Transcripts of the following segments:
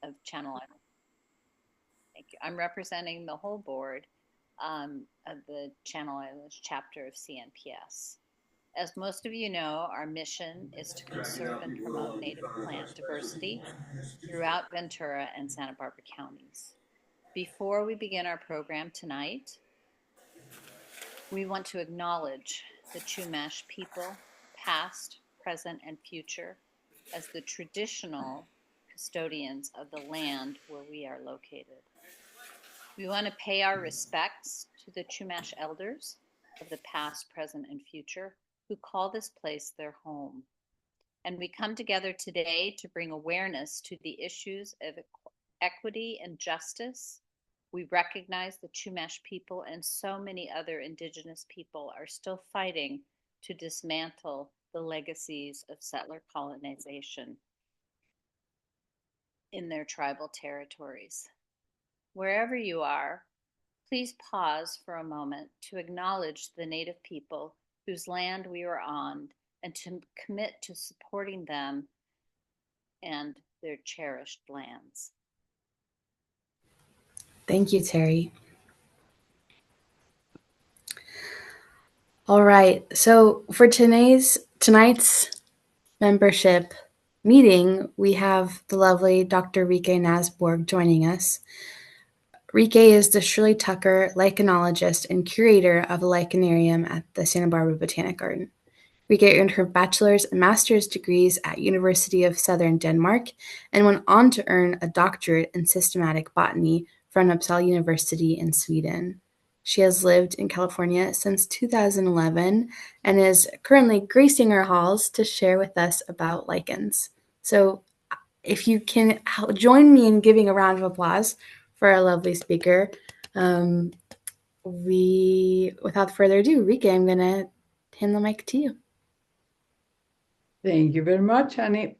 of Channel Islands. Thank you. I'm representing the whole board of the Channel Islands chapter of CNPS. As most of you know, our mission is to conserve and promote native plant diversity throughout Ventura and Santa Barbara counties. Before we begin our program tonight, we want to acknowledge the Chumash people, past, present, and future, as the traditional custodians of the land where we are located. We want to pay our respects to the Chumash elders of the past, present, and future who call this place their home. And we come together today to bring awareness to the issues of equity and justice. We recognize the Chumash people and so many other indigenous people are still fighting to dismantle the legacies of settler colonization in their tribal territories. Wherever you are, please pause for a moment to acknowledge the Native people whose land we are on and to commit to supporting them and their cherished lands. Thank you, Terry. All right, so for tonight's membership meeting, we have the lovely Dr. Rikke Naesborg joining us. Rikke is the Shirley Tucker lichenologist and curator of the Lichenarium at the Santa Barbara Botanic Garden. Rikke earned her bachelor's and master's degrees at University of Southern Denmark and went on to earn a doctorate in systematic botany from Uppsala University in Sweden. She has lived in California since 2011 and is currently gracing our halls to share with us about lichens. So if you can join me in giving a round of applause for our lovely speaker, without further ado, Rikke, I'm going to hand the mic to you. Thank you very much, Annie.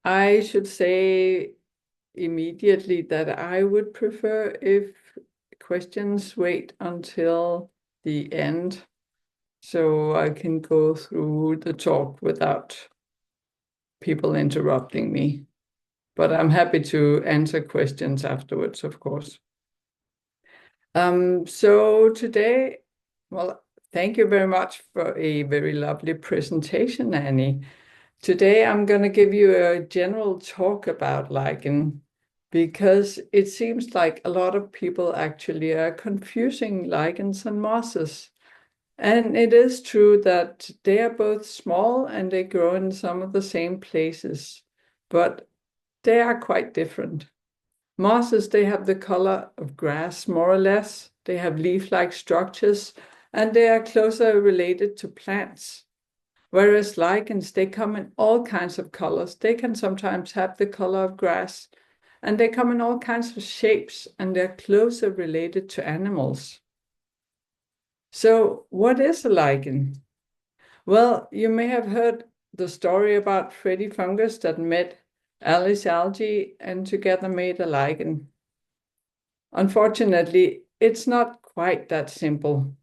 I should say immediately that I would prefer if questions wait until the end so I can go through the talk without people interrupting me. But I'm happy to answer questions afterwards, of course. So today, well, thank you very much for a very lovely presentation, Annie. Today, I'm going to give you a general talk about lichen because it seems like a lot of people actually are confusing lichens and mosses. And it is true that they are both small and they grow in some of the same places, but they are quite different. Mosses, they have the color of grass, more or less. They have leaf-like structures, and they are closer related to plants. Whereas lichens, they come in all kinds of colors. They can sometimes have the color of grass, and they come in all kinds of shapes, and they're closer related to animals. So what is a lichen? Well, you may have heard the story about Freddy fungus that met Alice algae and together made a lichen. Unfortunately, it's not quite that simple.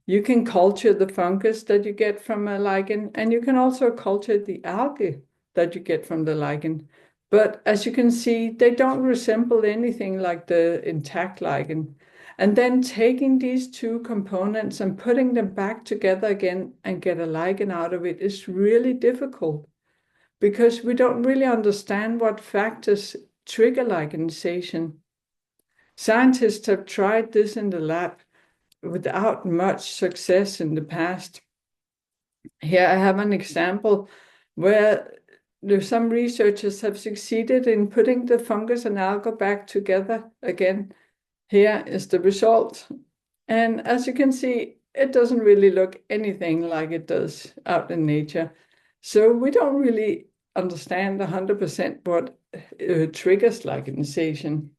You can culture the fungus that you get from a lichen, and you can also culture the algae that you get from the lichen. But as you can see, they don't resemble anything like the intact lichen. And then taking these two components and putting them back together again and get a lichen out of it is really difficult because we don't really understand what factors trigger lichenization. Scientists have tried this in the lab without much success in the past. Here I have an example where some researchers have succeeded in putting the fungus and algae back together again. Here is the result. And as you can see, it doesn't really look anything like it does out in nature. So we don't really understand 100% what triggers lichenization.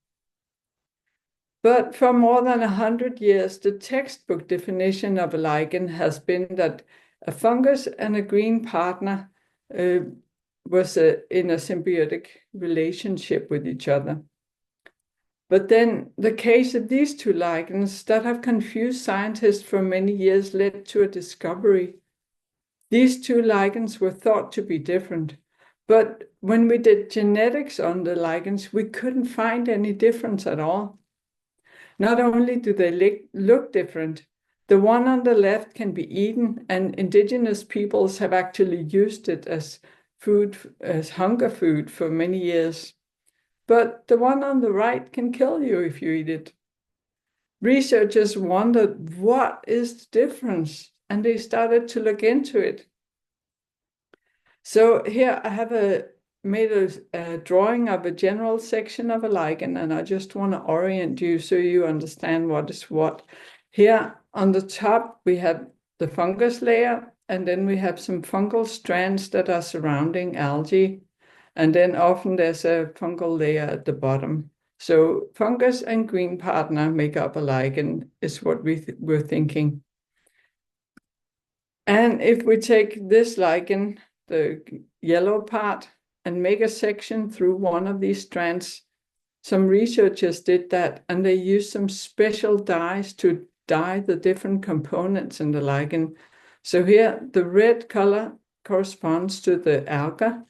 But for more than 100 years, the textbook definition of a lichen has been that a fungus and a green partner was in a symbiotic relationship with each other. But then the case of these two lichens that have confused scientists for many years led to a discovery. These two lichens were thought to be different, But when we did genetics on the lichens, we couldn't find any difference at all. Not only do they look different, the one on the left can be eaten, and indigenous peoples have actually used it as food, as hunger food for many years. But the one on the right can kill you if you eat it. Researchers wondered, what is the difference? And they started to look into it. So here I have made a drawing of a general section of a lichen, and I just want to orient you so you understand what is what. Here on the top, we have the fungus layer, and then we have some fungal strands that are surrounding algae. And then often there's a fungal layer at the bottom. So fungus and green partner make up a lichen, is what we're thinking. And if we take this lichen, the yellow part, and make a section through one of these strands, some researchers did that, and they used some special dyes to dye the different components in the lichen. So here, the red color corresponds to the alga,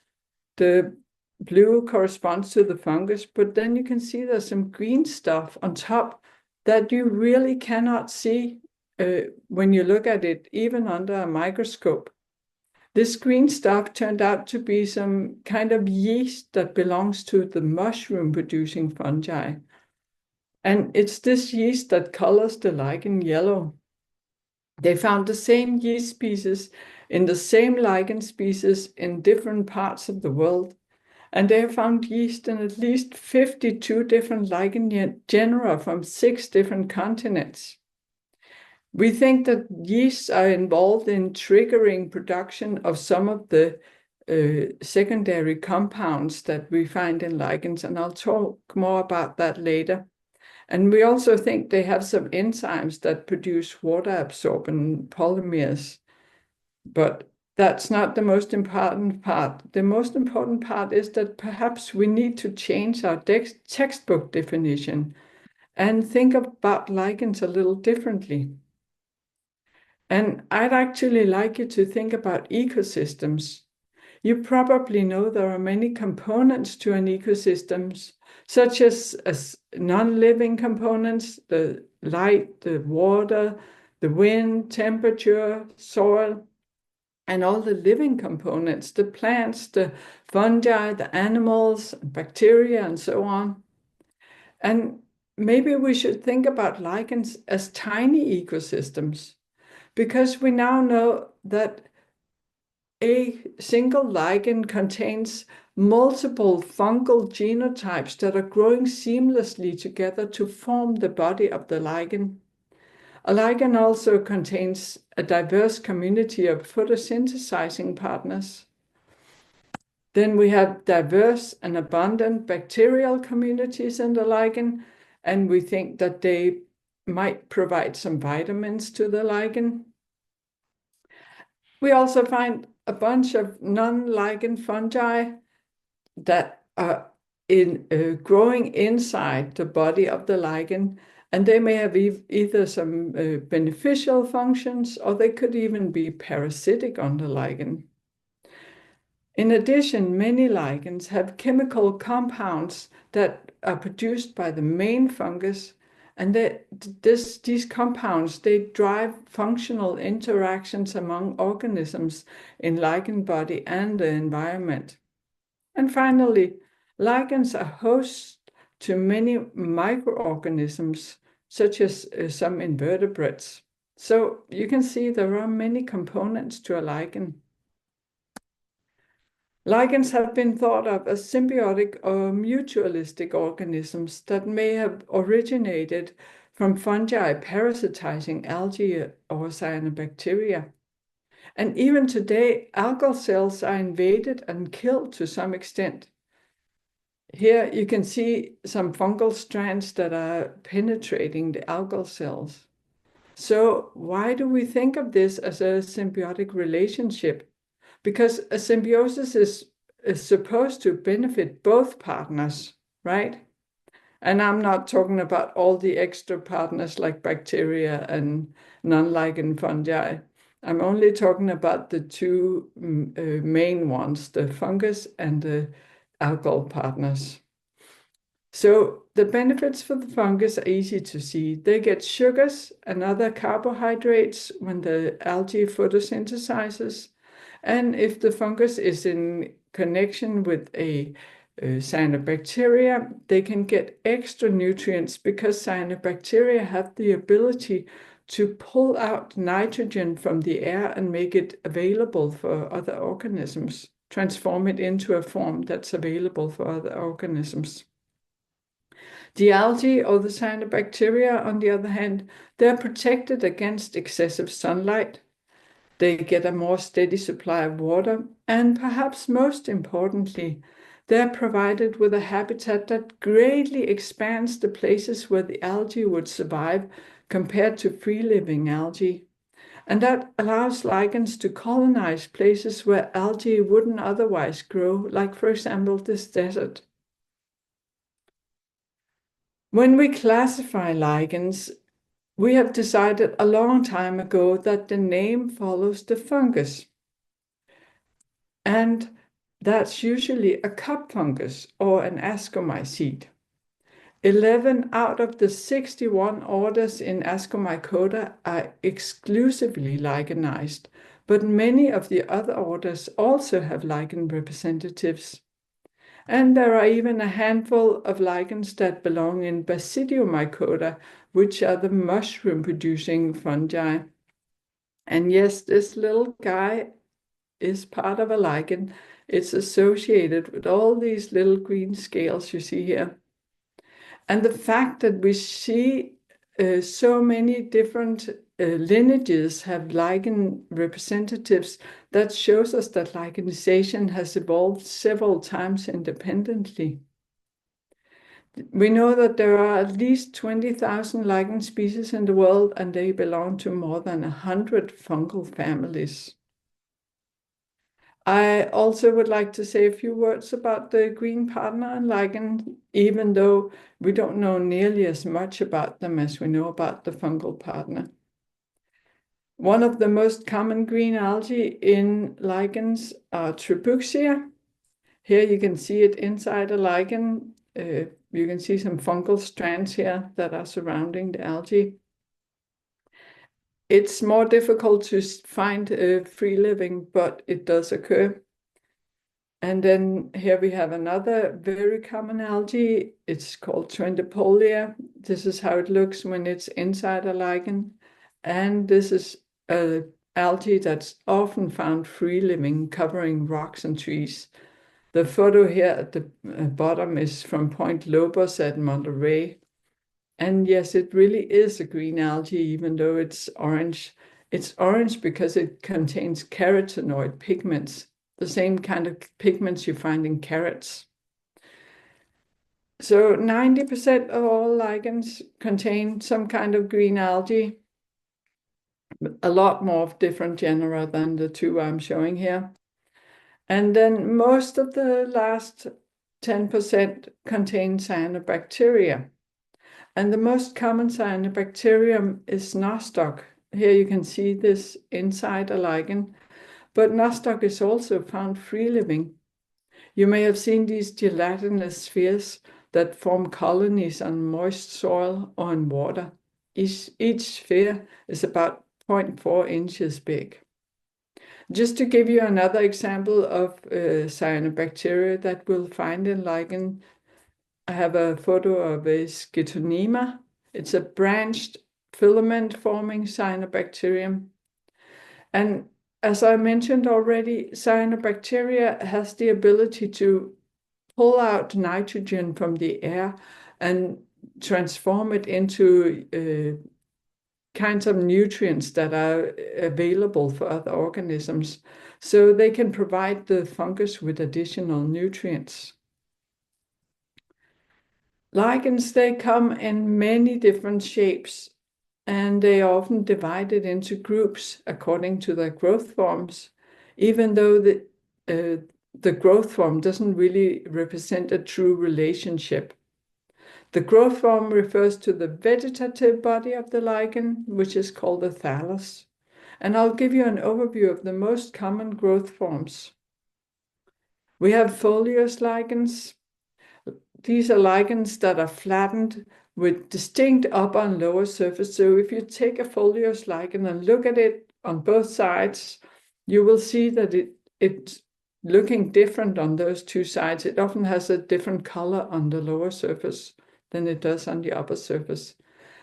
the blue corresponds to the fungus, but then you can see there's some green stuff on top that you really cannot see when you look at it, even under a microscope. This green stuff turned out to be some kind of yeast that belongs to the mushroom-producing fungi. And it's this yeast that colors the lichen yellow. They found the same yeast species in the same lichen species in different parts of the world. And they have found yeast in at least 52 different lichen genera from 6 different continents. We think that yeasts are involved in triggering production of some of the secondary compounds that we find in lichens, and I'll talk more about that later. And we also think they have some enzymes that produce water-absorbent polymers, but that's not the most important part. The most important part is that perhaps we need to change our textbook definition and think about lichens a little differently. And I'd actually like you to think about ecosystems. You probably know there are many components to an ecosystem, such as non-living components, the light, the water, the wind, temperature, soil, and all the living components, the plants, the fungi, the animals, bacteria, and so on. And maybe we should think about lichens as tiny ecosystems, because we now know that a single lichen contains multiple fungal genotypes that are growing seamlessly together to form the body of the lichen. A lichen also contains a diverse community of photosynthesizing partners. Then we have diverse and abundant bacterial communities in the lichen, and we think that they might provide some vitamins to the lichen. We also find a bunch of non-lichen fungi that are growing inside the body of the lichen, and they may have either some beneficial functions, or they could even be parasitic on the lichen. In addition, many lichens have chemical compounds that are produced by the main fungus, and these compounds, they drive functional interactions among organisms in lichen body and the environment. And finally, lichens are hosts to many microorganisms, such as some invertebrates. So you can see there are many components to a lichen. Lichens have been thought of as symbiotic or mutualistic organisms that may have originated from fungi parasitizing algae or cyanobacteria. And even today, algal cells are invaded and killed to some extent. Here you can see some fungal strands that are penetrating the algal cells. So why do we think of this as a symbiotic relationship? Because a symbiosis is supposed to benefit both partners, right? And I'm not talking about all the extra partners like bacteria and non-lichen fungi. I'm only talking about the two main ones, the fungus and the algal partners. So the benefits for the fungus are easy to see. They get sugars and other carbohydrates when the algae photosynthesizes. And if the fungus is in connection with a cyanobacteria, they can get extra nutrients because cyanobacteria have the ability to pull out nitrogen from the air and make it available for other organisms, transform it into a form that's available for other organisms. The algae or the cyanobacteria, on the other hand, they're protected against excessive sunlight. They get a more steady supply of water, and perhaps most importantly, they're provided with a habitat that greatly expands the places where the algae would survive compared to free-living algae. And that allows lichens to colonize places where algae wouldn't otherwise grow, like, for example, this desert. When we classify lichens, we have decided a long time ago that the name follows the fungus. And that's usually a cup fungus or an ascomycete. 11 out of the 61 orders in Ascomycota are exclusively lichenized, but many of the other orders also have lichen representatives. And there are even a handful of lichens that belong in Basidiomycota, which are the mushroom-producing fungi. And yes, this little guy is part of a lichen. It's associated with all these little green scales you see here. And the fact that we see so many different lineages have lichen representatives, that shows us that lichenization has evolved several times independently. We know that there are at least 20,000 lichen species in the world, and they belong to more than 100 fungal families. I also would like to say a few words about the green partner and lichen, even though we don't know nearly as much about them as we know about the fungal partner. One of the most common green algae in lichens are Trabuxia. Here you can see it inside a lichen. You can see some fungal strands here that are surrounding the algae. It's more difficult to find free living, but it does occur. And then here we have another very common algae. It's called Trendipolia. This is how it looks when it's inside a lichen. And this is an algae that's often found free living, covering rocks and trees. The photo here at the bottom is from Point Lobos at Monterey. And yes, it really is a green algae, even though it's orange. It's orange because it contains carotenoid pigments, the same kind of pigments you find in carrots. So 90% of all lichens contain some kind of green algae, a lot more of different genera than the two I'm showing here. And then most of the last 10% contain cyanobacteria. And the most common cyanobacterium is nostoc. Here you can see this inside a lichen, but nostoc is also found free-living. You may have seen these gelatinous spheres that form colonies on moist soil or in water. Each sphere is about 0.4 inches big. Just to give you another example of cyanobacteria that we'll find in lichen, I have a photo of a Schitonema. It's a branched filament-forming cyanobacterium. And as I mentioned already, cyanobacteria has the ability to pull out nitrogen from the air and transform it into kinds of nutrients that are available for other organisms. So they can provide the fungus with additional nutrients. Lichens, they come in many different shapes, and they are often divided into groups according to their growth forms, even though the growth form doesn't really represent a true relationship. The growth form refers to the vegetative body of the lichen, which is called the thallus. And I'll give you an overview of the most common growth forms. We have foliose lichens. These are lichens that are flattened with distinct upper and lower surface. So if you take a foliose lichen and look at it on both sides, you will see that it's looking different on those two sides. It often has a different color on the lower surface than it does on the upper surface.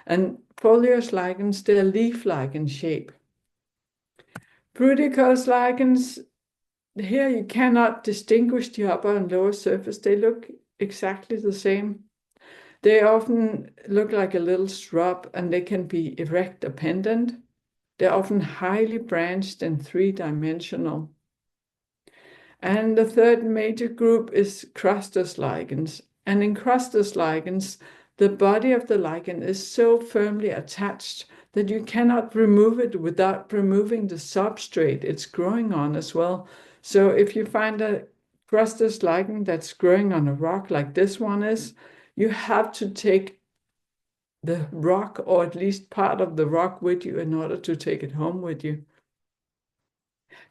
And foliose lichens, they're leaf-like in shape. Fruticose lichens, here you cannot distinguish the upper and lower surface. They look exactly the same. They often look like a little shrub, and they can be erect or pendant. They're often highly branched and three-dimensional. And the third major group is crustose lichens. And in crustose lichens, the body of the lichen is so firmly attached that you cannot remove it without removing the substrate it's growing on as well. So if you find a crustose lichen that's growing on a rock like this one is, you have to take the rock, or at least part of the rock, with you in order to take it home with you.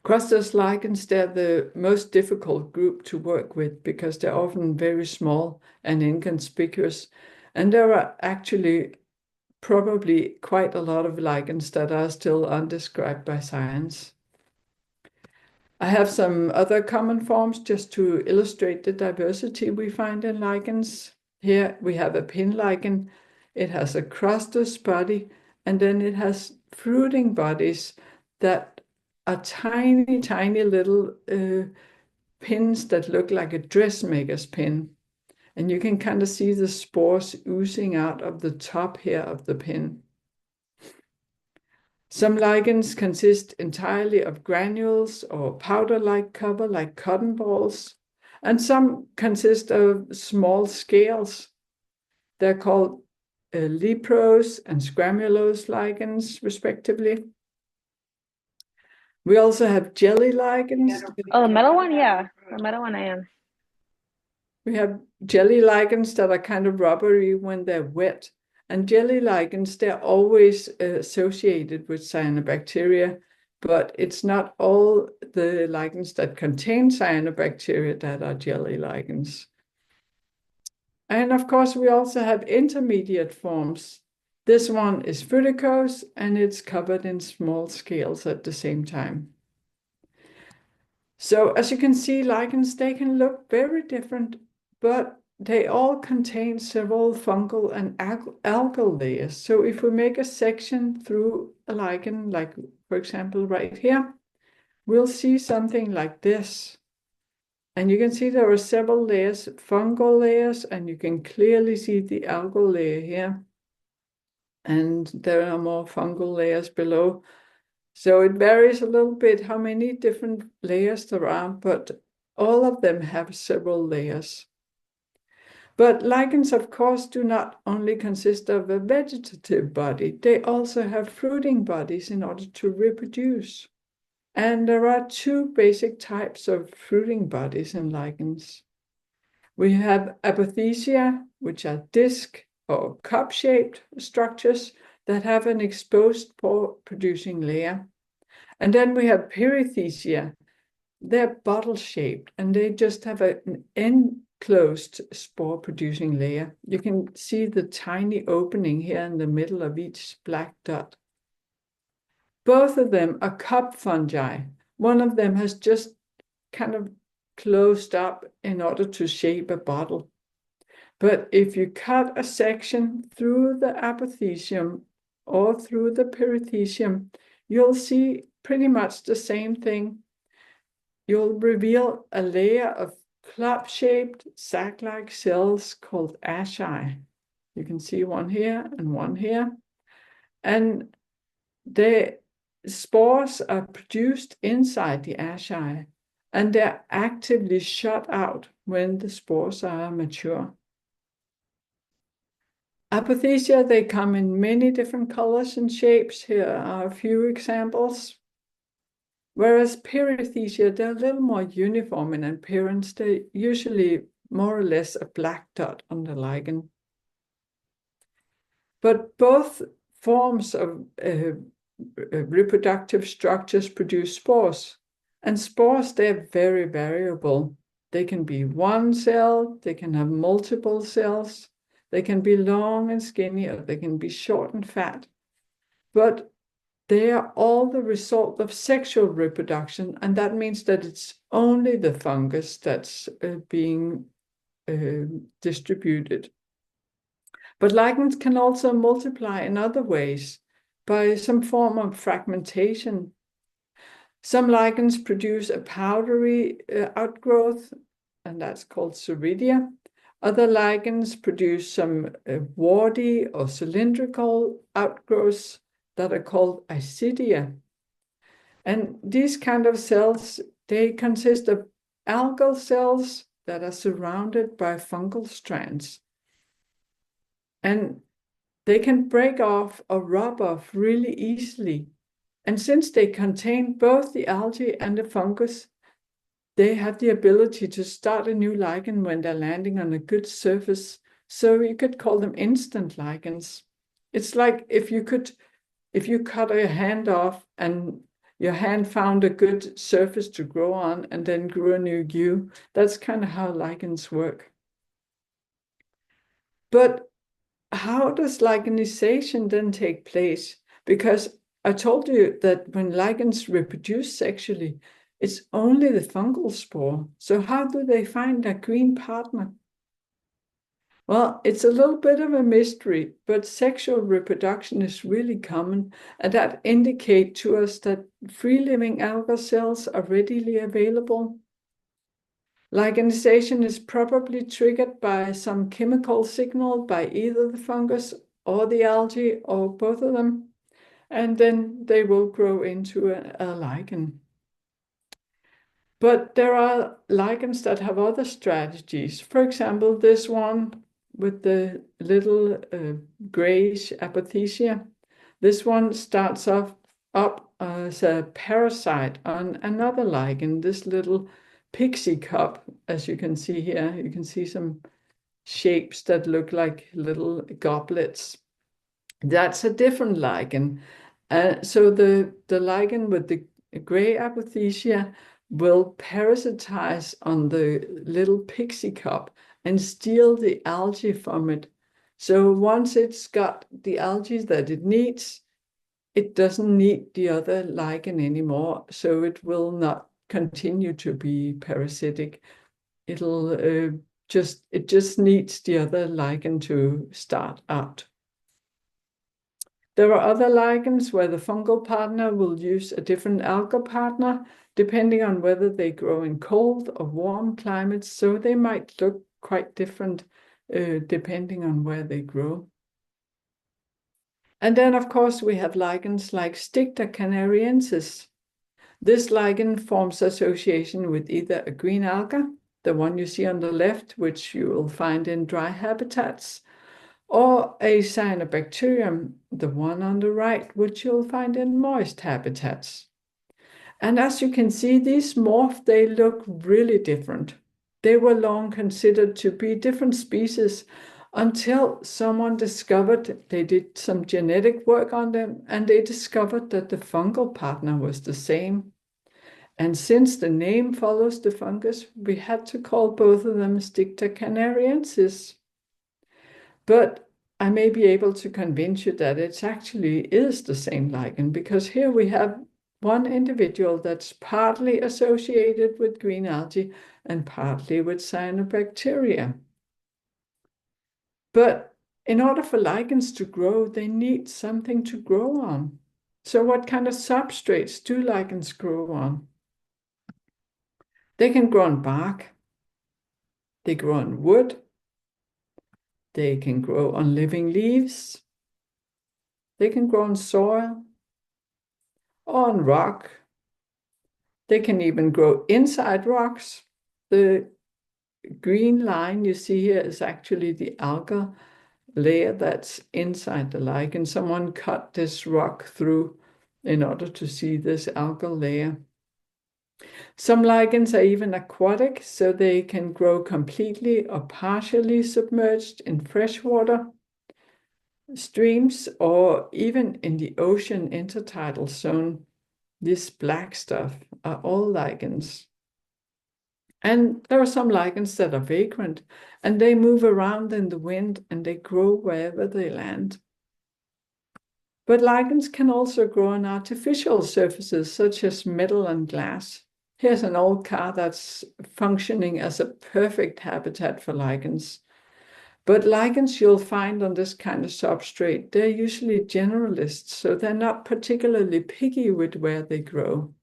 Crustose lichens, they're the most difficult group to work with because they're often very small and inconspicuous. And there are actually probably quite a lot of lichens that are still undescribed by science. I have some other common forms just to illustrate the diversity we find in lichens. Here we have a pin lichen. It has a crustose body, and then it has fruiting bodies that are tiny, tiny little pins that look like a dressmaker's pin. And you can kind of see the spores oozing out of the top here of the pin. Some lichens consist entirely of granules or powder-like cover, like cotton balls, and some consist of small scales. They're called leprose and scramulose lichens, respectively. We also have jelly lichens. Oh, the metal one? Yeah, the metal one I am. We have jelly lichens that are kind of rubbery when they're wet. And jelly lichens, they're always associated with cyanobacteria, but it's not all the lichens that contain cyanobacteria that are jelly lichens. And of course, we also have intermediate forms. This one is fruticose, and it's covered in small scales at the same time. So as you can see, lichens, they can look very different, but they all contain several fungal and algal layers. So if we make a section through a lichen, like for example right here, we'll see something like this. And you can see there are several layers, fungal layers, and you can clearly see the algal layer here. And there are more fungal layers below. So it varies a little bit how many different layers there are, but all of them have several layers. But lichens, of course, do not only consist of a vegetative body, they also have fruiting bodies in order to reproduce. And there are two basic types of fruiting bodies in lichens. We have apothecia, which are disc or cup-shaped structures that have an exposed spore-producing layer. And then we have perithecia. They're bottle-shaped, and they just have an enclosed spore-producing layer. You can see the tiny opening here in the middle of each black dot. Both of them are cup fungi. One of them has just kind of closed up in order to shape a bottle. But if you cut a section through the apothecium or through the perithecium, you'll see pretty much the same thing. You'll reveal a layer of club-shaped sac-like cells called asci. You can see one here and one here. And the spores are produced inside the asci, and they're actively shot out when the spores are mature. Apothecia, they come in many different colors and shapes. Here are a few examples. Whereas perithecia, they're a little more uniform in appearance. They're usually more or less a black dot on the lichen. But both forms of reproductive structures produce spores. And spores, they're very variable. They can be one cell, they can have multiple cells, they can be long and skinny, or they can be short and fat. But they are all the result of sexual reproduction, and that means that it's only the fungus that's being distributed. But lichens can also multiply in other ways by some form of fragmentation. Some lichens produce a powdery outgrowth, and that's called soredia. Other lichens produce some warty or cylindrical outgrowths that are called isidia. And these kind of cells, they consist of algal cells that are surrounded by fungal strands. And they can break off or rub off really easily. And since they contain both the algae and the fungus, they have the ability to start a new lichen when they're landing on a good surface. So you could call them instant lichens. It's like if you cut your hand off and your hand found a good surface to grow on and then grew a new yew. That's kind of how lichens work. But how does lichenization then take place? Because I told you that when lichens reproduce sexually, it's only the fungal spore. So how do they find a green partner? Well, it's a little bit of a mystery, but sexual reproduction is really common, and that indicates to us that free-living algal cells are readily available. Lichenization is probably triggered by some chemical signal by either the fungus or the algae or both of them, and then they will grow into a lichen. But there are lichens that have other strategies. For example, this one with the little grayish apothecia. This one starts off up as a parasite on another lichen, this little pixie cup, as you can see here. You can see some shapes that look like little goblets. That's a different lichen. So the lichen with the gray apothecia will parasitize on the little pixie cup and steal the algae from it. So once it's got the algae that it needs, it doesn't need the other lichen anymore. So it will not continue to be parasitic. It just needs the other lichen to start out. There are other lichens where the fungal partner will use a different algal partner, depending on whether they grow in cold or warm climates. So they might look quite different depending on where they grow. And then, of course, we have lichens like Sticta canariensis. This lichen forms association with either a green alga, the one you see on the left, which you will find in dry habitats, or a cyanobacterium, the one on the right, which you'll find in moist habitats. And as you can see, these morph, they look really different. They were long considered to be different species until someone discovered, they did some genetic work on them, and they discovered that the fungal partner was the same. And since the name follows the fungus, we had to call both of them Sticta canariensis. But I may be able to convince you that it actually is the same lichen, because here we have one individual that's partly associated with green algae and partly with cyanobacteria. But in order for lichens to grow, they need something to grow on. So what kind of substrates do lichens grow on? They can grow on bark, they grow on wood, they can grow on living leaves, they can grow on soil, or on rock. They can even grow inside rocks. The green line you see here is actually the algal layer that's inside the lichen. Someone cut this rock through in order to see this algal layer. Some lichens are even aquatic, so they can grow completely or partially submerged in fresh water. streams or even in the ocean intertidal zone, this black stuff are all lichens. And there are some lichens that are vagrant, and they move around in the wind and they grow wherever they land. But lichens can also grow on artificial surfaces, such as metal and glass. Here's an old car that's functioning as a perfect habitat for lichens. But lichens you'll find on this kind of substrate, they're usually generalists, so they're not particularly picky with where they grow.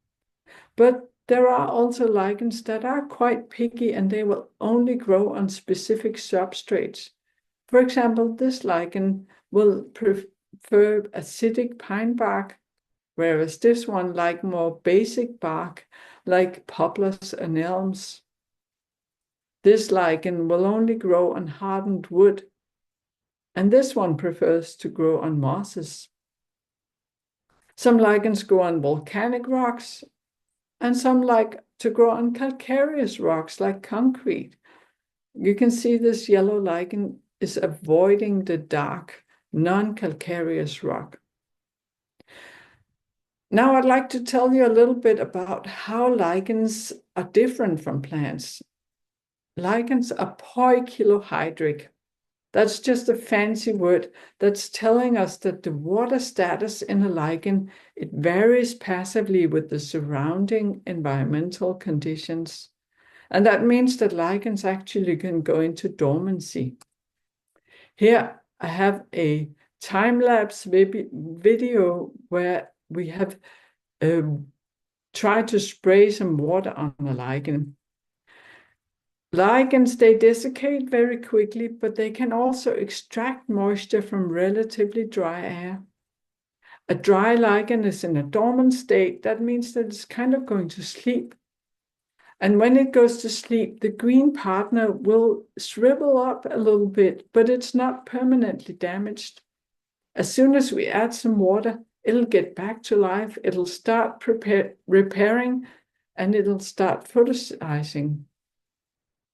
But there are also lichens that are quite picky and they will only grow on specific substrates. For example, this lichen will prefer acidic pine bark, whereas this one like more basic bark, like poplars and elms. This lichen will only grow on hardened wood, and this one prefers to grow on mosses. Some lichens grow on volcanic rocks, and some like to grow on calcareous rocks like concrete. You can see this yellow lichen is avoiding the dark, non-calcareous rock. Now I'd like to tell you a little bit about how lichens are different from plants. Lichens are poikilohydric. That's just a fancy word that's telling us that the water status in a lichen, it varies passively with the surrounding environmental conditions. And that means that lichens actually can go into dormancy. Here I have a time-lapse video where we have tried to spray some water on a lichen. Lichens, they desiccate very quickly, but they can also extract moisture from relatively dry air. A dry lichen is in a dormant state. That means that it's kind of going to sleep. And when it goes to sleep, the green partner will shrivel up a little bit, but it's not permanently damaged. As soon as we add some water, it'll get back to life. It'll start repairing, and it'll start photosynthesizing.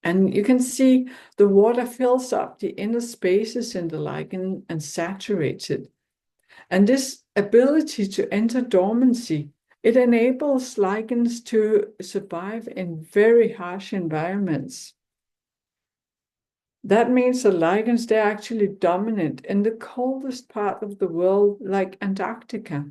And you can see the water fills up the inner spaces in the lichen and saturates it. And this ability to enter dormancy, it enables lichens to survive in very harsh environments. That means that lichens, they're actually dominant in the coldest part of the world, like Antarctica.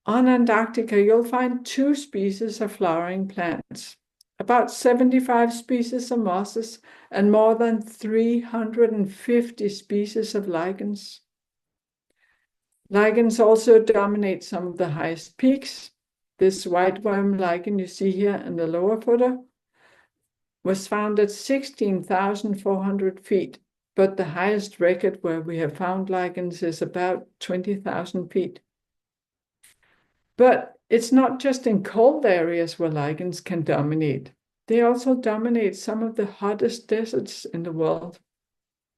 On Antarctica, you'll find 2 species of flowering plants, about 75 species of mosses, and more than 350 species of lichens. Lichens also dominate some of the highest peaks. This white worm lichen you see here in the lower photo was found at 16,400 feet, but the highest record where we have found lichens is about 20,000 feet. But it's not just in cold areas where lichens can dominate. They also dominate some of the hottest deserts in the world.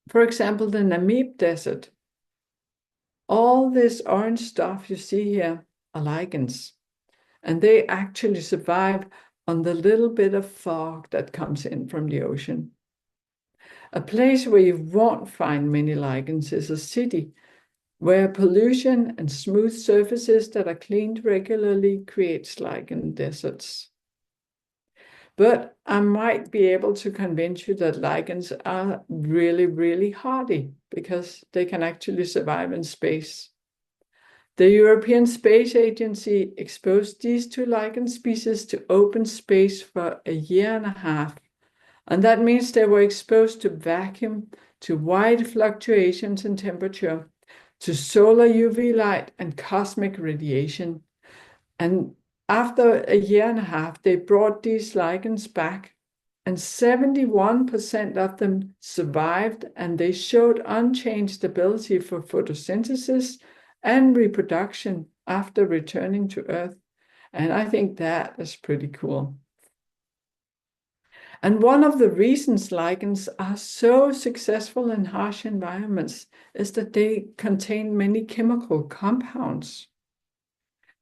For example, the Namib Desert. All this orange stuff you see here are lichens, and they actually survive on the little bit of fog that comes in from the ocean. A place where you won't find many lichens is a city where pollution and smooth surfaces that are cleaned regularly creates lichen deserts. But I might be able to convince you that lichens are really, really hardy because they can actually survive in space. The European Space Agency exposed these 2 lichen species to open space for a year and a half. And that means they were exposed to vacuum, to wide fluctuations in temperature, to solar UV light and cosmic radiation. And after a year and a half, they brought these lichens back, and 71% of them survived, and they showed unchanged ability for photosynthesis and reproduction after returning to Earth. And I think that is pretty cool. And one of the reasons lichens are so successful in harsh environments is that they contain many chemical compounds.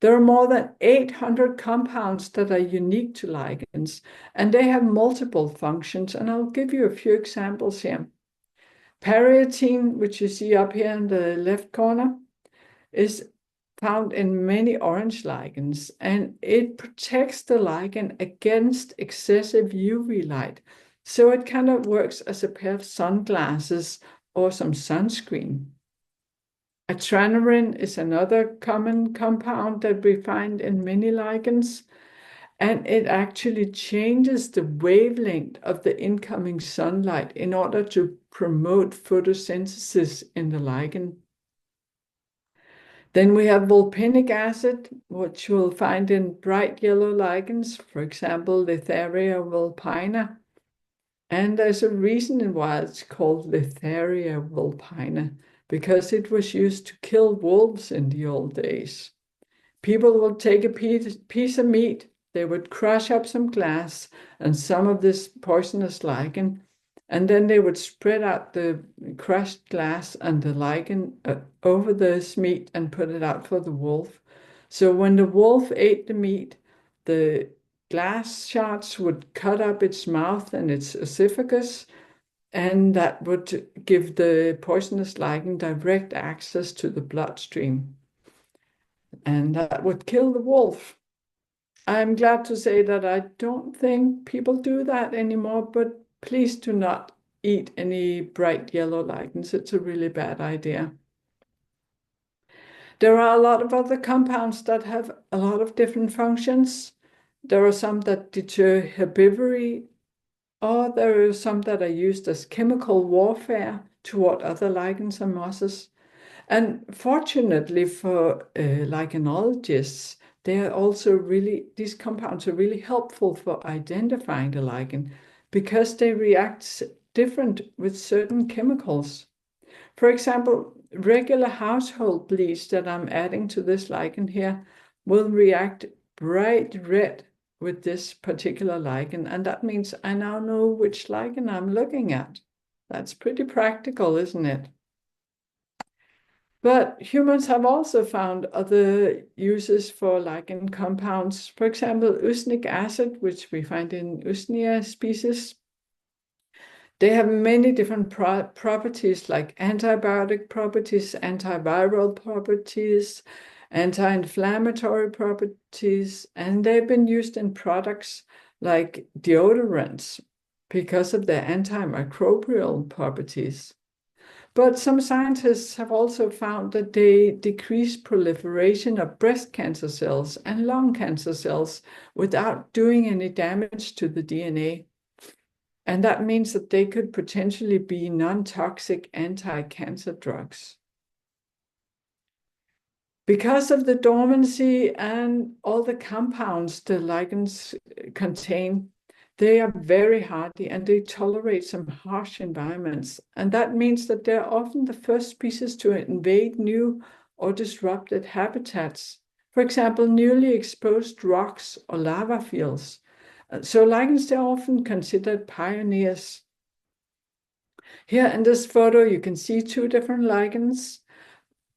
There are more than 800 compounds that are unique to lichens, and they have multiple functions, and I'll give you a few examples here. Periatine, which you see up here in the left corner, is found in many orange lichens, and it protects the lichen against excessive UV light. So it kind of works as a pair of sunglasses or some sunscreen. Lichenarium is another common compound that we find in many lichens, and it actually changes the wavelength of the incoming sunlight in order to promote photosynthesis in the lichen. Then we have volcanic acid, which you'll find in bright yellow lichens, for example, Lichenarium vulpina. And there's a reason why it's called Lichenarium vulpina, because it was used to kill wolves in the old days. People would take a piece of meat, they would crush up some glass and some of this poisonous lichen, and then they would spread out the crushed glass and the lichen over this meat and put it out for the wolf. So when the wolf ate the meat, the glass shards would cut up its mouth and its esophagus, and that would give the poisonous lichen direct access to the bloodstream. And that would kill the wolf. I'm glad to say that I don't think people do that anymore, but please do not eat any bright yellow lichens. It's a really bad idea. There are a lot of other compounds that have a lot of different functions. There are some that deter herbivory, or there are some that are used as chemical warfare toward other lichens and mosses. And fortunately for lichenologists, these compounds are really helpful for identifying the lichen because they react different with certain chemicals. For example, regular household bleach that I'm adding to this lichen here will react bright red with this particular lichen, and that means I now know which lichen I'm looking at. That's pretty practical, isn't it? But humans have also found other uses for lichen compounds. For example, usnic acid, which we find in Usnea species. They have many different properties like antibiotic properties, antiviral properties, anti-inflammatory properties, and they've been used in products like deodorants because of their antimicrobial properties. But some scientists have also found that they decrease proliferation of breast cancer cells and lung cancer cells without doing any damage to the DNA. And that means that they could potentially be non-toxic anti-cancer drugs. Because of the dormancy and all the compounds the lichens contain, they are very hardy and they tolerate some harsh environments. And that means that they're often the first species to invade new or disrupted habitats. For example, newly exposed rocks or lava fields. So lichens, they're often considered pioneers. Here in this photo, you can see two different lichens.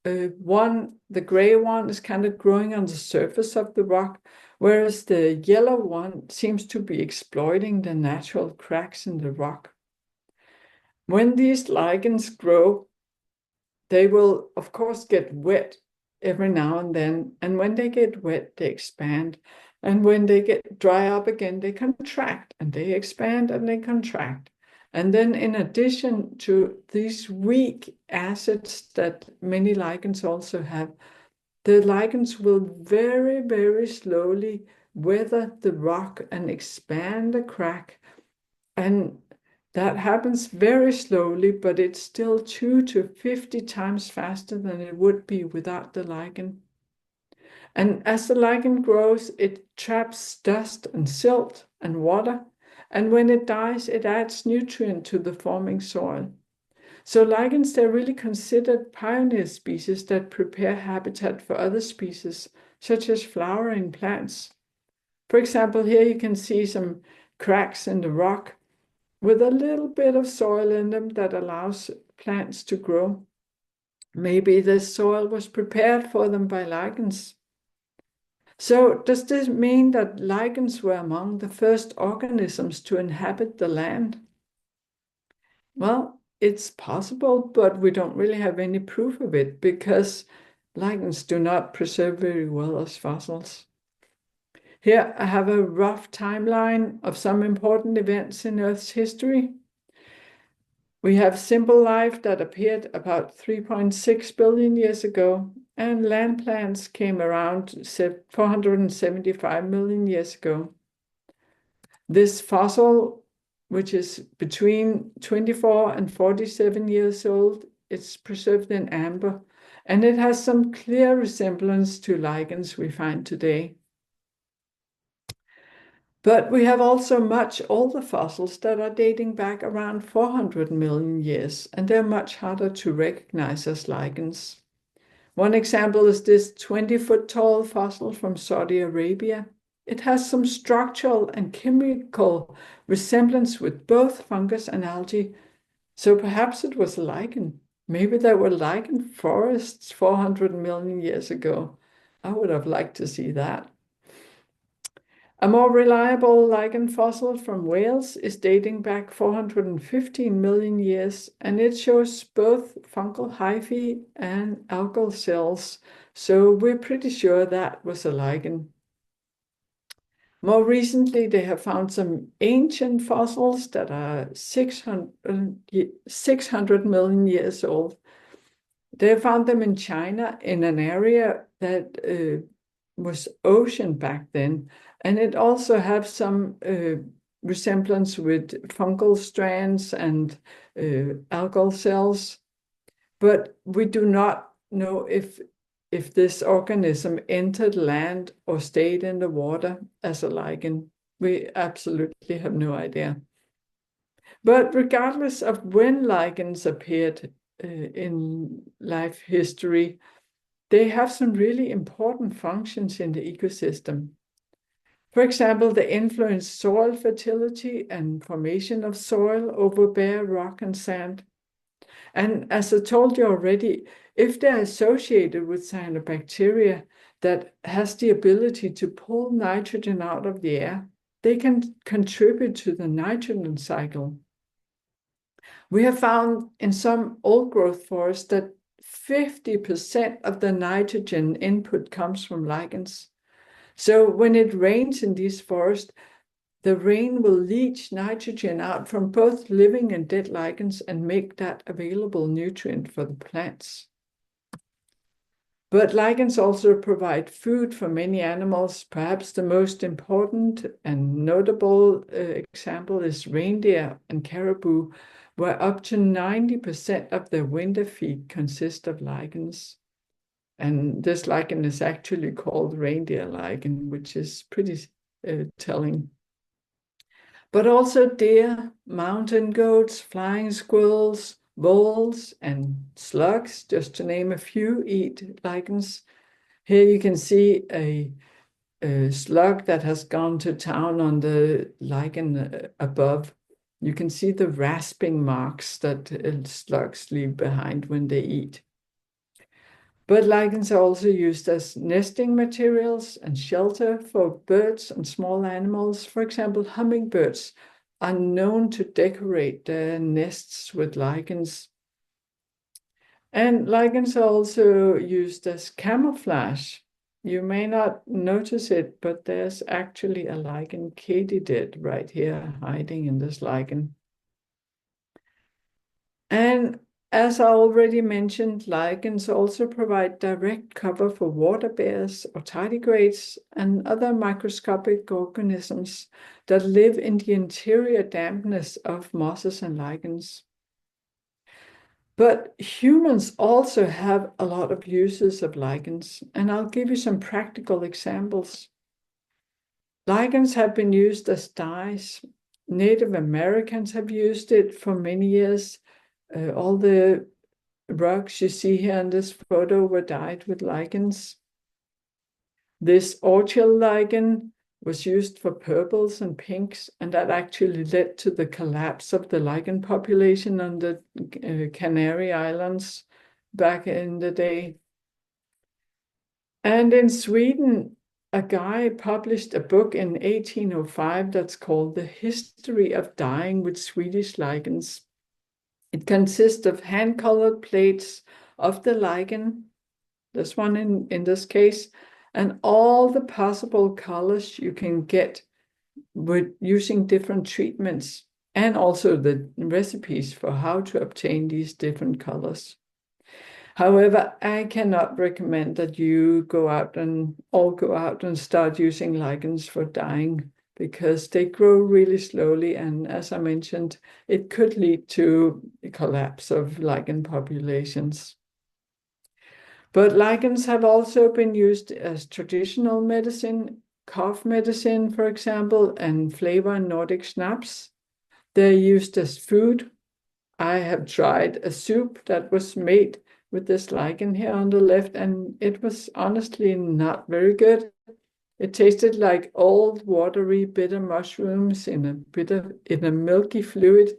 The gray one is kind of growing on the surface of the rock, whereas the yellow one seems to be exploiting the natural cracks in the rock. When these lichens grow, they will, of course, get wet every now and then. And when they get wet, they expand. And when they get dry up again, they contract and they expand and they contract. And then in addition to these weak acids that many lichens also have, the lichens will very, very slowly weather the rock and expand the crack. And that happens very slowly, but it's still 2 to 50 times faster than it would be without the lichen. And as the lichen grows, it traps dust and silt and water. And when it dies, it adds nutrient to the forming soil. So lichens, they're really considered pioneer species that prepare habitat for other species, such as flowering plants. For example, here you can see some cracks in the rock with a little bit of soil in them that allows plants to grow. Maybe this soil was prepared for them by lichens. So does this mean that lichens were among the first organisms to inhabit the land? Well, it's possible, but we don't really have any proof of it because lichens do not preserve very well as fossils. Here I have a rough timeline of some important events in Earth's history. We have simple life that appeared about 3.6 billion years ago, and land plants came around 475 million years ago. This fossil, which is between 24 and 47 years old, it's preserved in amber, and it has some clear resemblance to lichens we find today. But we have also much older fossils that are dating back around 400 million years, and they're much harder to recognize as lichens. One example is this 20-foot-tall fossil from Saudi Arabia. It has some structural and chemical resemblance with both fungus and algae, so perhaps it was a lichen. Maybe there were lichen forests 400 million years ago. I would have liked to see that. A more reliable lichen fossil from Wales is dating back 415 million years, and it shows both fungal hyphae and algal cells, so we're pretty sure that was a lichen. More recently, they have found some ancient fossils that are 600 million years old. They found them in China in an area that was ocean back then. And it also has some resemblance with fungal strands and algal cells. But we do not know if this organism entered land or stayed in the water as a lichen. We absolutely have no idea. But regardless of when lichens appeared in life history, they have some really important functions in the ecosystem. For example, they influence soil fertility and formation of soil over bare rock and sand. And as I told you already, if they're associated with cyanobacteria that has the ability to pull nitrogen out of the air, they can contribute to the nitrogen cycle. We have found in some old growth forests that 50% of the nitrogen input comes from lichens. So when it rains in these forests, the rain will leach nitrogen out from both living and dead lichens and make that available nutrient for the plants. But lichens also provide food for many animals. Perhaps the most important and notable example is reindeer and caribou, where up to 90% of their winter feed consist of lichens. And this lichen is actually called reindeer lichen, which is pretty telling. But also deer, mountain goats, flying squirrels, voles, and slugs, just to name a few, eat lichens. Here you can see a slug that has gone to town on the lichen above. You can see the rasping marks that slugs leave behind when they eat. But lichens are also used as nesting materials and shelter for birds and small animals. For example, hummingbirds are known to decorate their nests with lichens. And lichens are also used as camouflage. You may not notice it, but there's actually a lichen katydid right here hiding in this lichen. And as I already mentioned, lichens also provide direct cover for water bears or tardigrades and other microscopic organisms that live in the interior dampness of mosses and lichens. But humans also have a lot of uses of lichens, and I'll give you some practical examples. Lichens have been used as dyes. Native Americans have used it for many years. All the rugs you see here in this photo were dyed with lichens. This orchil lichen was used for purples and pinks, and that actually led to the collapse of the lichen population on the Canary Islands back in the day. And in Sweden, a guy published a book in 1805 that's called The History of Dyeing with Swedish Lichens. It consists of hand-colored plates of the lichen, this one in this case, and all the possible colors you can get with using different treatments, and also the recipes for how to obtain these different colors. However, I cannot recommend that you go out and start using lichens for dyeing, because they grow really slowly, and as I mentioned, it could lead to a collapse of lichen populations. But lichens have also been used as traditional medicine, cough medicine, for example, and flavor in Nordic schnapps. They're used as food. I have tried a soup that was made with this lichen here on the left, and it was honestly not very good. It tasted like old, watery, bitter mushrooms in a milky fluid.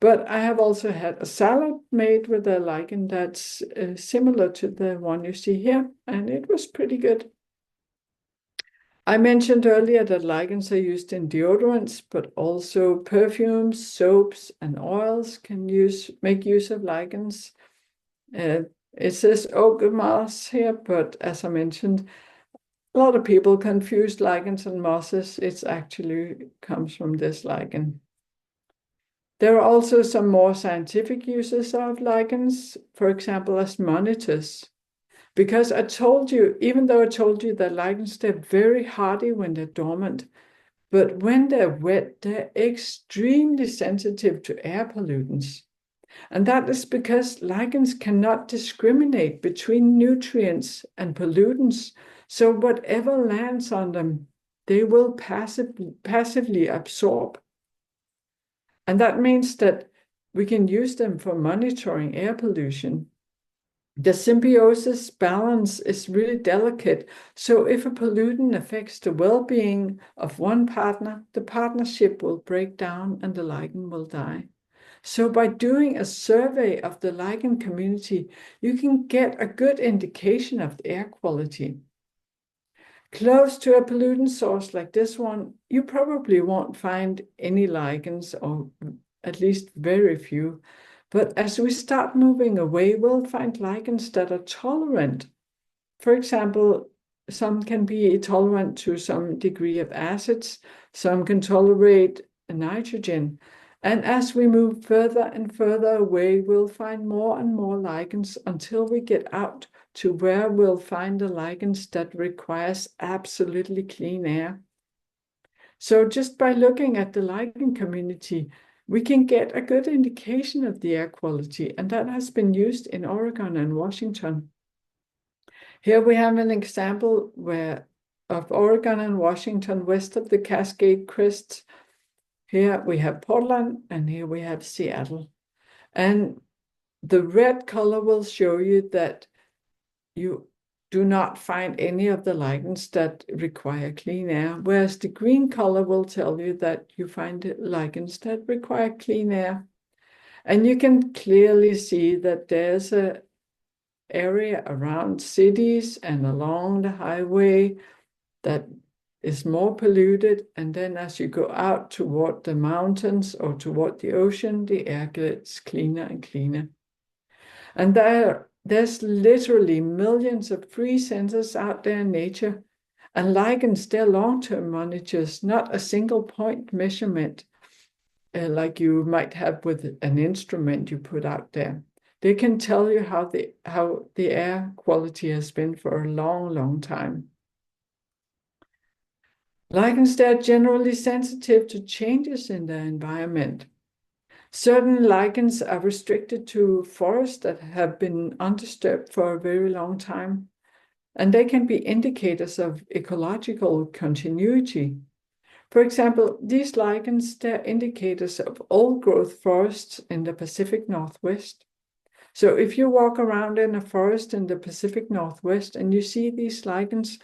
But I have also had a salad made with a lichen that's similar to the one you see here, and it was pretty good. I mentioned earlier that lichens are used in deodorants, but also perfumes, soaps, and oils can make use of lichens. It says oak moss here, but as I mentioned, a lot of people confuse lichens and mosses. It actually comes from this lichen. There are also some more scientific uses of lichens, for example, as monitors. Because even though I told you that lichens, they're very hardy when they're dormant, but when they're wet, they're extremely sensitive to air pollutants. And that is because lichens cannot discriminate between nutrients and pollutants. So whatever lands on them, they will passively absorb. And that means that we can use them for monitoring air pollution. The symbiosis balance is really delicate. So if a pollutant affects the well-being of one partner, the partnership will break down and the lichen will die. So by doing a survey of the lichen community, you can get a good indication of the air quality. Close to a pollutant source like this one, you probably won't find any lichens, or at least very few. But as we start moving away, we'll find lichens that are tolerant. For example, some can be tolerant to some degree of acids, some can tolerate nitrogen. And as we move further and further away, we'll find more and more lichens until we get out to where we'll find the lichens that requires absolutely clean air. So just by looking at the lichen community, we can get a good indication of the air quality, and that has been used in Oregon and Washington. Here we have an example of Oregon and Washington west of the Cascade Crests. Here we have Portland, and here we have Seattle. And the red color will show you that you do not find any of the lichens that require clean air, whereas the green color will tell you that you find lichens that require clean air. And you can clearly see that there's an area around cities and along the highway that is more polluted, and then as you go out toward the mountains or toward the ocean, the air gets cleaner and cleaner. And there's literally millions of free sensors out there in nature, and lichens, they're long-term monitors, not a single point measurement like you might have with an instrument you put out there. They can tell you how the air quality has been for a long, long time. Lichens, they're generally sensitive to changes in their environment. Certain lichens are restricted to forests that have been undisturbed for a very long time, and they can be indicators of ecological continuity. For example, these lichens, they're indicators of old-growth forests in the Pacific Northwest. So if you walk around in a forest in the Pacific Northwest and you see these lichens,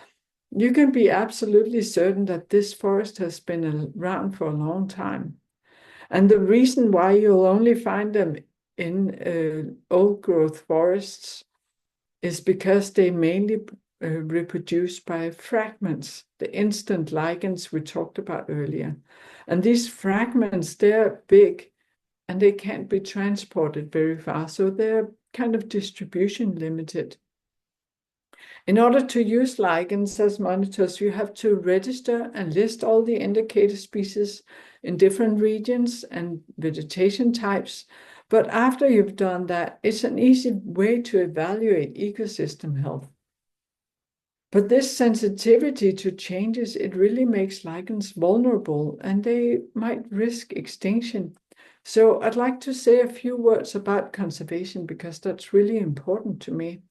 you can be absolutely certain that this forest has been around for a long time. And the reason why you'll only find them in old-growth forests is because they mainly reproduce by fragments, the instant lichens we talked about earlier. And these fragments, they're big, and they can't be transported very far, so they're kind of distribution limited. In order to use lichens as monitors, you have to register and list all the indicator species in different regions and vegetation types. But after you've done that, it's an easy way to evaluate ecosystem health. But this sensitivity to changes, it really makes lichens vulnerable and they might risk extinction. So I'd like to say a few words about conservation because that's really important to me.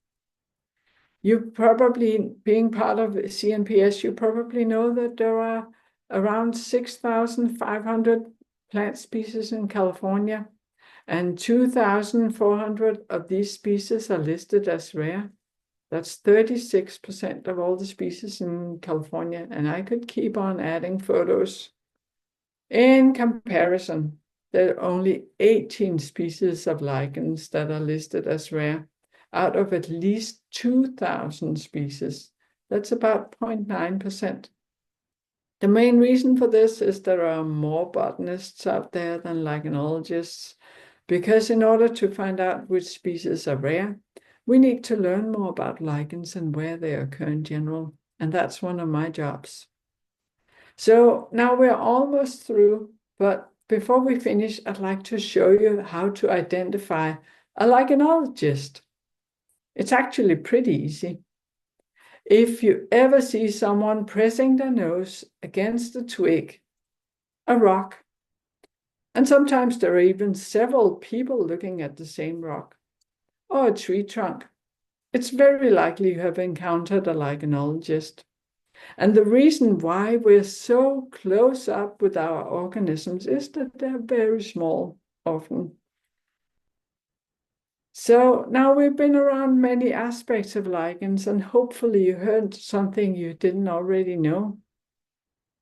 You probably, being part of CNPS, you probably know that there are around 6,500 plant species in California, and 2,400 of these species are listed as rare. That's 36% of all the species in California, and I could keep on adding photos. In comparison, there are only 18 species of lichens that are listed as rare out of at least 2,000 species. That's about 0.9%. The main reason for this is there are more botanists out there than lichenologists, because in order to find out which species are rare, we need to learn more about lichens and where they occur in general, and that's one of my jobs. So now we're almost through, but before we finish, I'd like to show you how to identify a lichenologist. It's actually pretty easy. If you ever see someone pressing their nose against a twig, a rock, and sometimes there are even several people looking at the same rock, or a tree trunk, it's very likely you have encountered a lichenologist. And the reason why we're so close up with our organisms is that they're very small often. So now we've been around many aspects of lichens, and hopefully you heard something you didn't already know.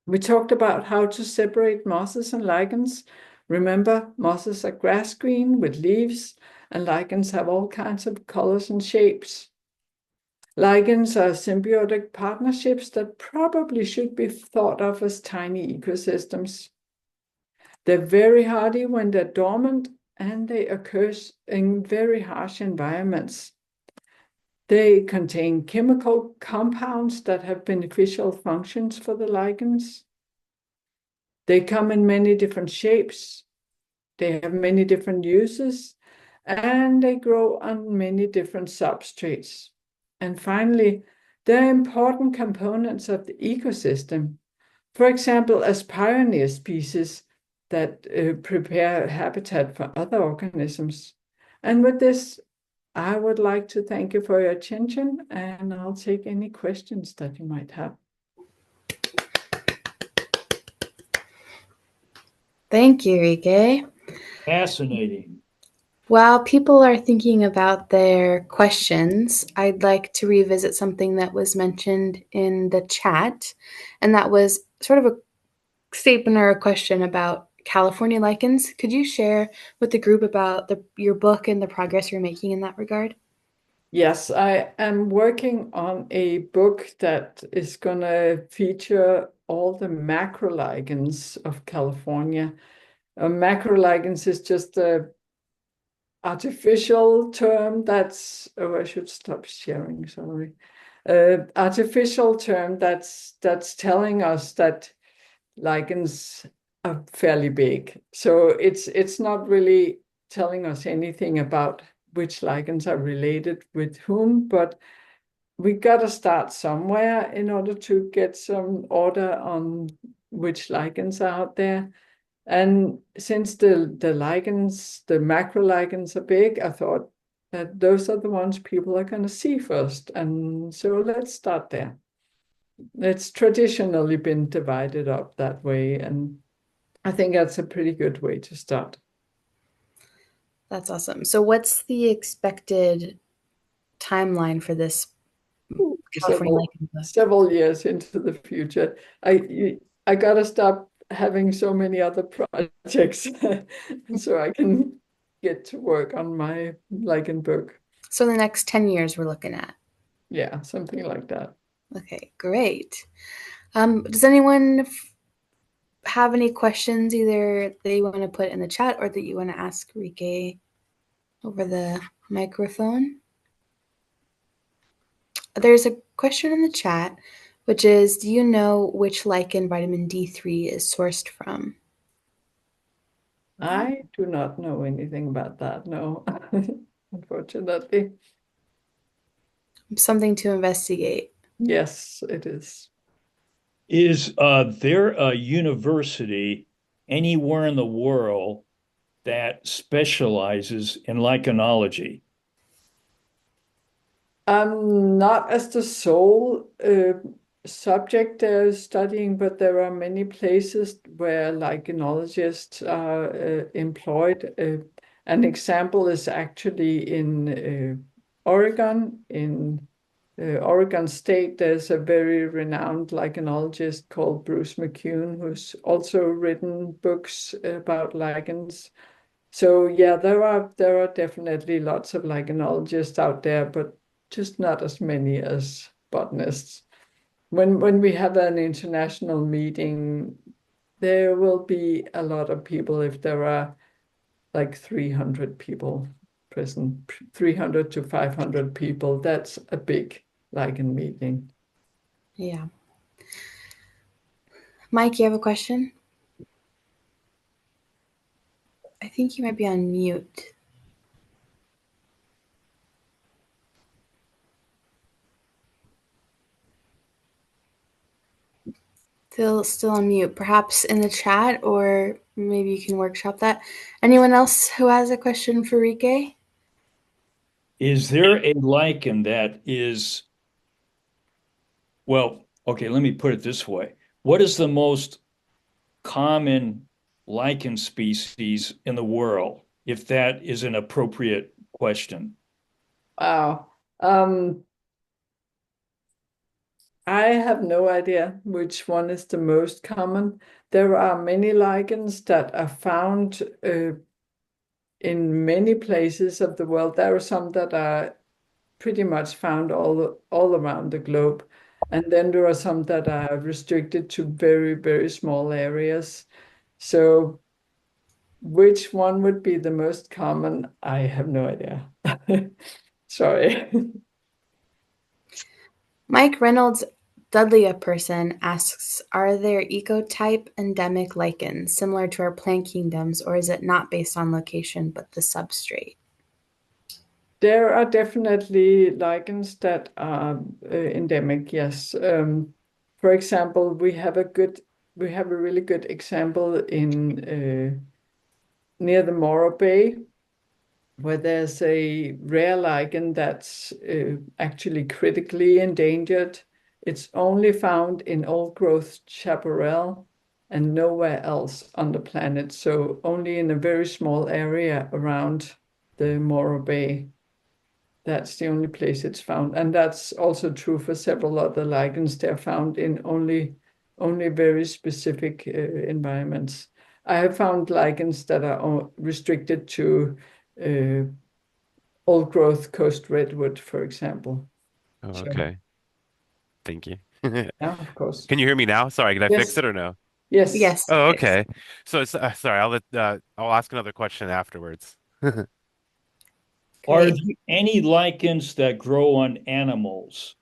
We talked about how to separate mosses and lichens. Remember, mosses are grass green with leaves, and lichens have all kinds of colors and shapes. Lichens are symbiotic partnerships that probably should be thought of as tiny ecosystems. They're very hardy when they're dormant, and they occur in very harsh environments. They contain chemical compounds that have beneficial functions for the lichens. They come in many different shapes. They have many different uses, and they grow on many different substrates. And finally, they're important components of the ecosystem. For example, as pioneer species that prepare habitat for other organisms. And with this, I would like to thank you for your attention, and I'll take any questions that you might have. Thank you, Rikke. Fascinating. While people are thinking about their questions, I'd like to revisit something that was mentioned in the chat, and that was sort of a statement or a question about California lichens. Could you share with the group about your book and the progress you're making in that regard? Yes, I am working on a book that is going to feature all the macrolichens of California. Macrolichens is just a artificial term that's, oh, I should stop sharing, sorry. Artificial term that's telling us that lichens are fairly big. So it's not really telling us anything about which lichens are related with whom, but we got to start somewhere in order to get some order on which lichens are out there. And since the lichens, the macrolichens are big, I thought that those are the ones people are going to see first. And so let's start there. It's traditionally been divided up that way, and I think that's a pretty good way to start. That's awesome. So what's the expected timeline for this California lichen book? Several years into the future. I got to stop having so many other projects so I can get to work on my lichen book. So the next 10 years we're looking at. Yeah, something like that. Okay, great. Does anyone have any questions either that you want to put in the chat or that you want to ask Rikke over the microphone? There's a question in the chat, which is, do you know which lichen vitamin D3 is sourced from? I do not know anything about that, no, unfortunately. Something to investigate. Yes, it is. Is there a university anywhere in the world that specializes in lichenology? Not as the sole subject they're studying, but there are many places where lichenologists are employed. An example is actually in Oregon. In Oregon State, there's a very renowned lichenologist called Bruce McCune, who's also written books about lichens. So yeah, there are definitely lots of lichenologists out there, but just not as many as botanists. When we have an international meeting, there will be a lot of people if there are like 300 people present, 300 to 500 people. That's a big lichen meeting. Yeah. Mike, you have a question? I think you might be on mute. Still on mute, perhaps in the chat, or maybe you can workshop that. Anyone else who has a question for Rikke? Is there a lichen that is, well, okay, let me put it this way. What is the most common lichen species in the world, if that is an appropriate question? Wow. I have no idea which one is the most common. There are many lichens that are found in many places of the world. There are some that are pretty much found all around the globe. And then there are some that are restricted to very, very small areas. So which one would be the most common? I have no idea. Sorry. Mike Reynolds Dudley a person asks, are there ecotype endemic lichens similar to our plant kingdoms, or is it not based on location but the substrate? There are definitely lichens that are endemic, yes. For example, we have a really good example in near the Morro Bay, where there's a rare lichen that's actually critically endangered. It's only found in old-growth chaparral and nowhere else on the planet, so only in a very small area around the Morro Bay. That's the only place it's found. And that's also true for several other lichens. They're found in only very specific environments. I have found lichens that are restricted to old growth coast redwood, for example. Oh, So, okay. Thank you. yeah, of course. Can you hear me now? Sorry, can I fix Yes. it or no? Yes. Yes. Oh, okay. So it's sorry, I'll ask another question afterwards. Are Great. there any lichens that grow on animals?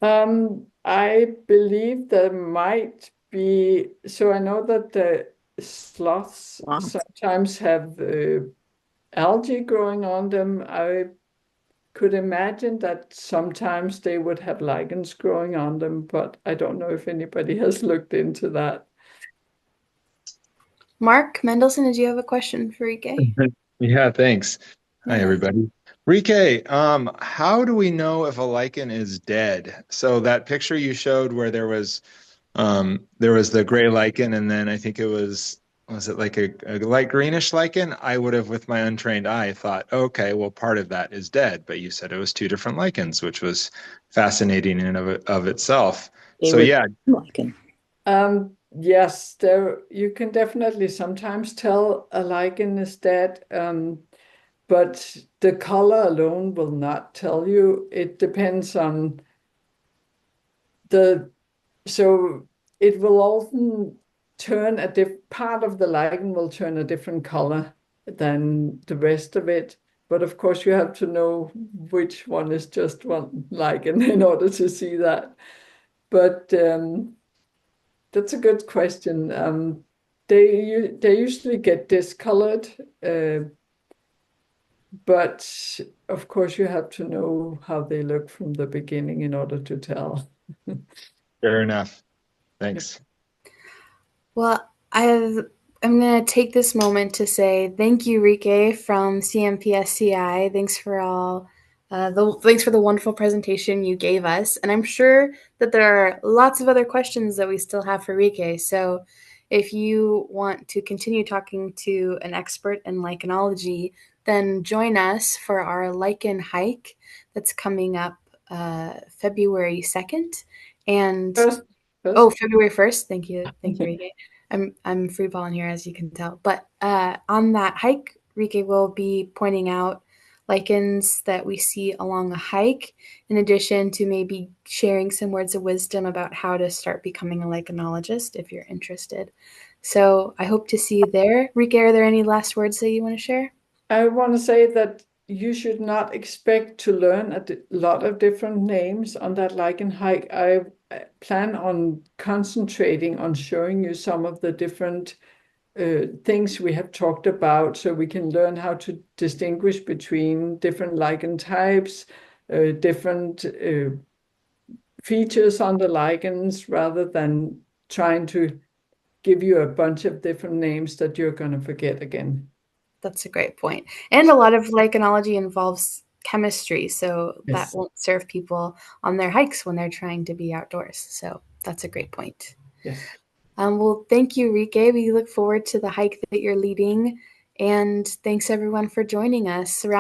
I believe there might be. So I know that the sloths sometimes have algae growing on them. I could imagine that sometimes they would have lichens growing on them, but I don't know if anybody has looked into that. Mark Mendelson, did you have a question for Rikke? Yeah, thanks. Hi, Yeah. everybody. Rikke, how do we know if a lichen is dead? So that picture you showed where there was the gray lichen, and then I think was it like a light greenish lichen? I would have, with my untrained eye, thought, okay, well, part of that is dead. But you said it was two different lichens, which was fascinating in and of itself. So yeah, Lichen. Yes, you can definitely sometimes tell a lichen is dead, but the color alone will not tell you. It depends on so it will often turn part of the lichen will turn a different color than the rest of it. But of course, you have to know which one is just one lichen in order to see that. But that's a good question. They usually get discolored, but of course, you have to know how they look from the beginning in order to tell. Fair enough. Thanks. Well, I'm going to take this moment to say thank you, Rikke from CMPSCI. Thanks for all. Thanks for the wonderful presentation you gave us. And I'm sure that there are lots of other questions that we still have for Rikke. So if you want to continue talking to an expert in lichenology, then join us for our lichen hike that's coming up February 2nd. And First. Oh, February 1st. Thank you. Thank you, Rikke. I'm free balling here, as you can tell. But on that hike, Rikke will be pointing out lichens that we see along a hike, in addition to maybe sharing some words of wisdom about how to start becoming a lichenologist if you're interested. So I hope to see you there. Rikke, are there any last words that you want to share? I want to say that you should not expect to learn a lot of different names on that lichen hike. I plan on concentrating on showing you some of the different things we have talked about, so we can learn how to distinguish between different lichen types, different features on the lichens, rather than trying to give you a bunch of different names that you're going to forget again. That's a great point. And a lot of lichenology involves chemistry, so Yes. that won't serve people on their hikes when they're trying to be outdoors. So that's a great point. Yes. Well, thank you, Rikke. We look forward to the hike that you're leading. And thanks, everyone, for joining us.